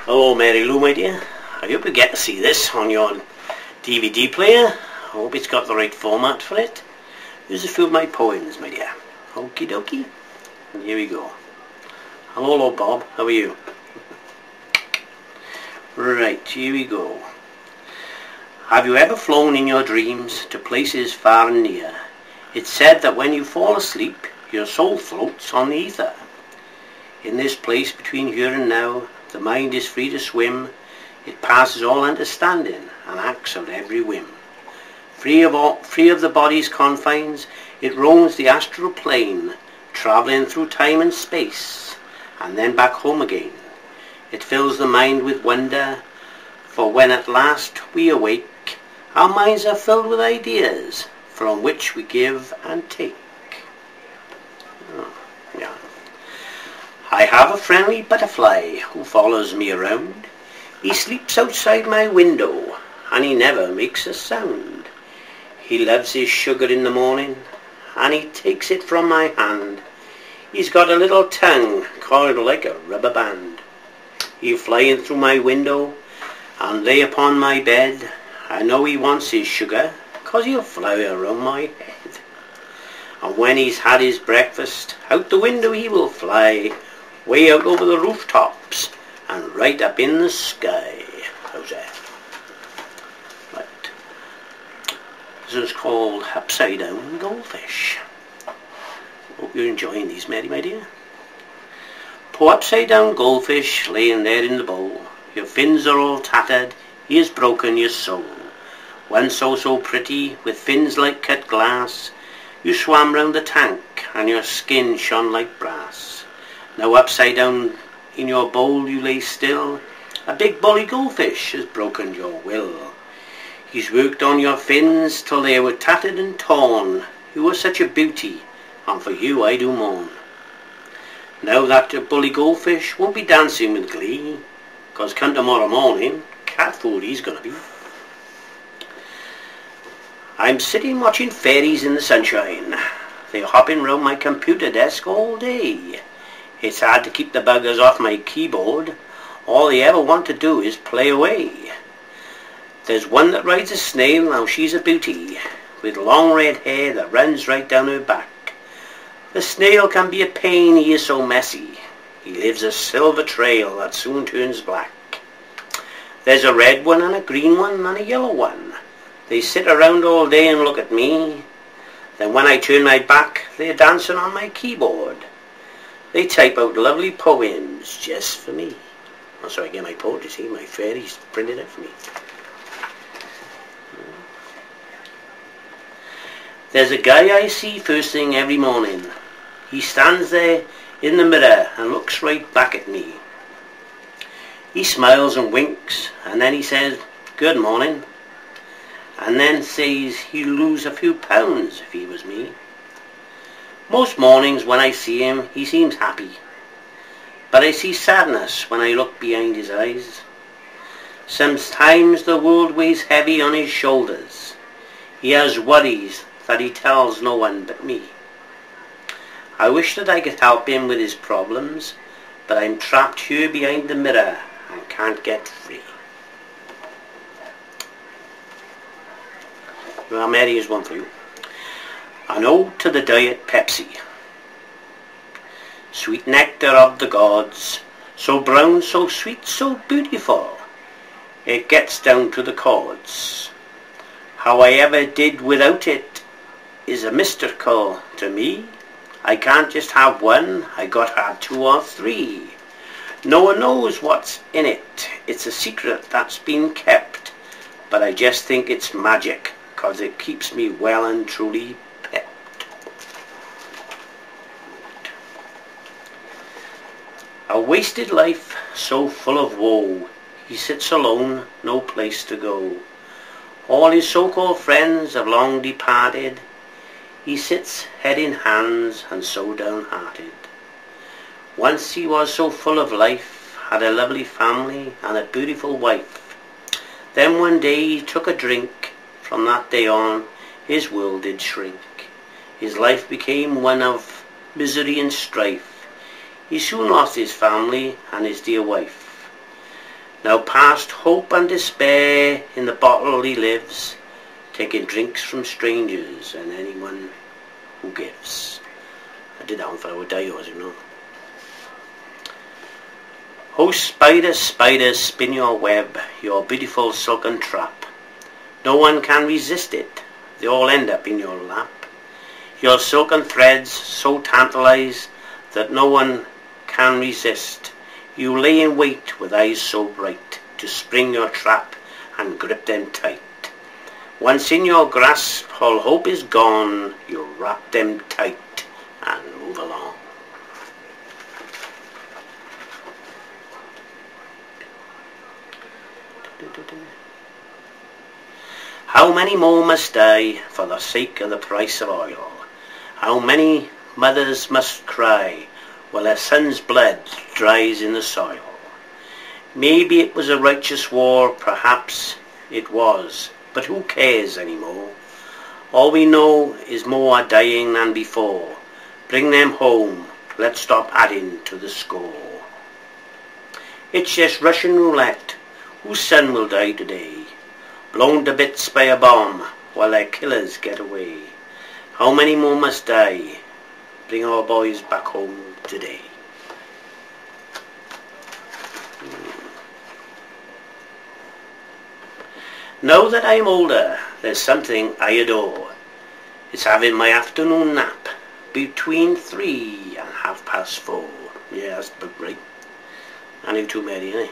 Hello Mary Lou, my dear. I hope you get to see this on your DVD player. I hope it's got the right format for it. Here's a few of my poems, my dear. Okie dokie. And here we go. Hello Lord Bob, how are you? Right, here we go. Have you ever flown in your dreams to places far and near? It's said that when you fall asleep, your soul floats on the ether. In this place between here and now, the mind is free to swim. It passes all understanding and acts on every whim. Free of the body's confines, it roams the astral plane, travelling through time and space, and then back home again. It fills the mind with wonder, for when at last we awake, our minds are filled with ideas, from which we give and take. Yeah. I have a friendly butterfly who follows me around. He sleeps outside my window, and he never makes a sound. He loves his sugar in the morning, and he takes it from my hand. He's got a little tongue coiled like a rubber band. He'll fly in through my window and lay upon my bed. I know he wants his sugar, 'cause he'll fly around my head. And when he's had his breakfast, out the window he will fly, way out over the rooftops and right up in the sky. How's that? Right. This is called Upside Down Goldfish. Hope you're enjoying these, Mary, my dear. Poor upside down goldfish laying there in the bowl. Your fins are all tattered, he has broken your soul. Once so pretty, with fins like cut glass, you swam round the tank and your skin shone like brass. Now upside down in your bowl you lay still. A big bully goldfish has broken your will. He's worked on your fins till they were tattered and torn. You were such a beauty, and for you I do mourn. Now that bully goldfish won't be dancing with glee, 'cause come tomorrow morning, cat food he's gonna be. I'm sitting watching fairies in the sunshine. They're hopping round my computer desk all day. It's hard to keep the buggers off my keyboard. All they ever want to do is play away. There's one that rides a snail, now she's a beauty, with long red hair that runs right down her back. The snail can be a pain, he is so messy. He leaves a silver trail that soon turns black. There's a red one and a green one and a yellow one. They sit around all day and look at me. Then when I turn my back, they're dancing on my keyboard. They type out lovely poems just for me. That's where I get my poetry, see, my fairies printed it for me. There's a guy I see first thing every morning. He stands there in the mirror and looks right back at me. He smiles and winks, and then he says, "Good morning," and then says he'll lose a few pounds if he was me. Most mornings when I see him, he seems happy, but I see sadness when I look behind his eyes. Sometimes the world weighs heavy on his shoulders. He has worries that he tells no one but me. I wish that I could help him with his problems, but I'm trapped here behind the mirror and can't get free. Well, Mary, is one for you. An ode to the Diet Pepsi. Sweet nectar of the gods, so brown, so sweet, so beautiful, it gets down to the cords. How I ever did without it is a mystical to me. I can't just have one, I got to have two or three. No one knows what's in it, it's a secret that's been kept, but I just think it's magic, 'cause it keeps me well and truly pepped. A wasted life, so full of woe, he sits alone, no place to go. All his so-called friends have long departed. He sits head in hands and so downhearted. Once he was so full of life, had a lovely family and a beautiful wife. Then one day he took a drink. From that day on, his world did shrink. His life became one of misery and strife. He soon lost his family and his dear wife. Now past hope and despair, in the bottle he lives, taking drinks from strangers and anyone who gives. I did that one for our dios, you know. Oh spider, spider, spin your web, your beautiful silken trap. No one can resist it, they all end up in your lap. Your silken threads so tantalize that no one can resist. You lay in wait with eyes so bright to spring your trap and grip them tight. Once in your grasp all hope is gone, you wrap them tight and move along. How many more must die for the sake of the price of oil? How many mothers must cry while their son's blood dries in the soil? Maybe it was a righteous war, perhaps it was, but who cares anymore? All we know is more are dying than before. Bring them home, let's stop adding to the score. It's just Russian roulette, whose son will die today? Blown to bits by a bomb while their killers get away. How many more must die? Bring our boys back home today. Now that I'm older, there's something I adore. It's having my afternoon nap between 3 and 4:30. Yeah, that's about right. I ain't too many, eh?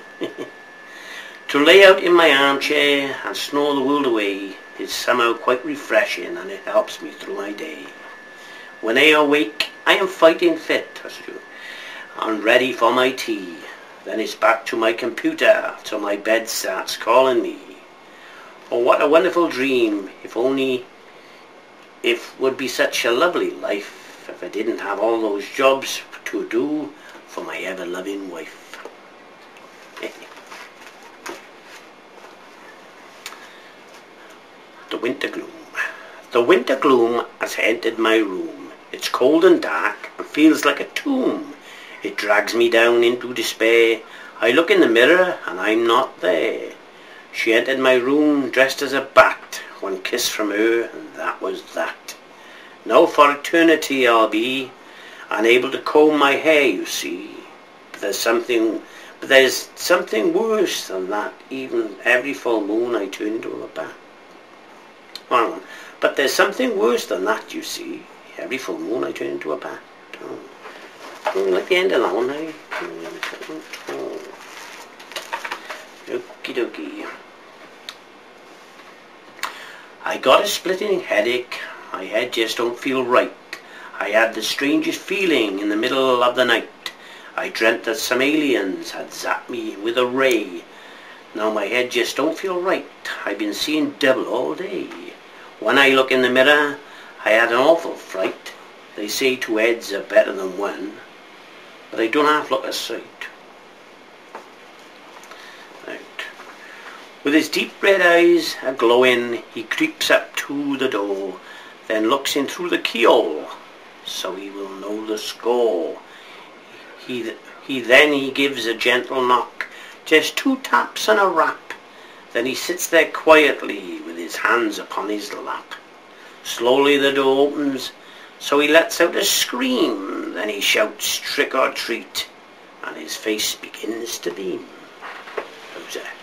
To lay out in my armchair and snore the world away is somehow quite refreshing, and it helps me through my day. When I awake, I am fighting fit, and ready for my tea. Then it's back to my computer till my bed starts calling me. Oh, what a wonderful dream, if would be such a lovely life if I didn't have all those jobs to do for my ever-loving wife. The winter gloom. The winter gloom has entered my room. It's cold and dark and feels like a tomb. It drags me down into despair. I look in the mirror and I'm not there. She entered my room dressed as a bat. One kiss from her and that was that. Now for eternity I'll be unable to comb my hair, you see. But there's something worse than that. Even every full moon I turn into a bat. But there's something worse than that, you see. Every full moon I turn into a bat. Oh, like the end of that one, eh? Okie dokie. I got a splitting headache. My head just don't feel right. I had the strangest feeling in the middle of the night. I dreamt that some aliens had zapped me with a ray. Now my head just don't feel right. I've been seeing double all day. When I look in the mirror, I had an awful fright. They say 2 heads are better than 1, but I don't half look a sight. Right. With his deep red eyes a-glowing, he creeps up to the door, then looks in through the keyhole, so he will know the score. He gives a gentle knock, just 2 taps and a rap. Then he sits there quietly with his hands upon his lap. Slowly the door opens, so he lets out a scream. Then he shouts trick or treat, and his face begins to beam. How's that?